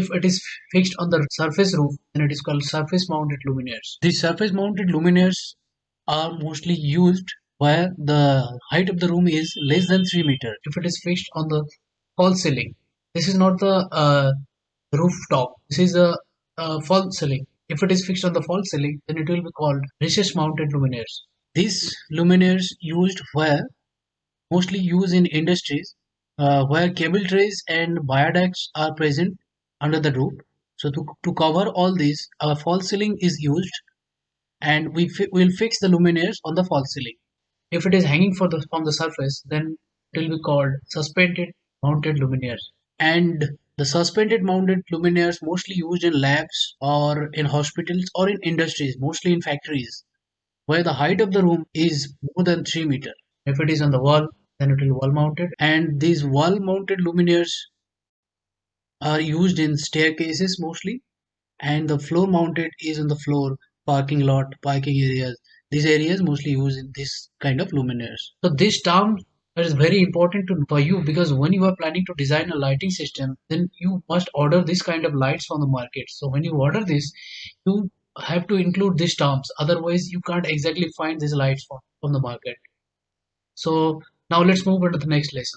if it is fixed on the surface roof, then it is called surface mounted luminaires. These surface mounted luminaires are mostly used where the height of the room is less than 3 meters. If it is fixed on the false ceiling, this is not the rooftop, this is a false ceiling. If it is fixed on the false ceiling, then it will be called recess mounted luminaires. These luminaires used where mostly used in industries where cable trays and viaducts are present under the roof. So to cover all these, a false ceiling is used, and will fix the luminaires on the false ceiling. If it is hanging from the surface, then it will be called suspended mounted luminaires. And the suspended mounted luminaires mostly used in labs or in hospitals or in industries, mostly in factories, where the height of the room is more than 3 meters. If it is on the wall, then it will be wall mounted. And these wall mounted luminaires are used in staircases mostly, and the floor mounted is on the floor, parking lot, parking areas. These areas mostly use in this kind of luminaires. So this term is very important to for you, because when you are planning to design a lighting system, then you must order this kind of lights from the market. So when you order this, you have to include these terms. Otherwise, you can't exactly find these lights from the market. So now let's move on to the next lesson.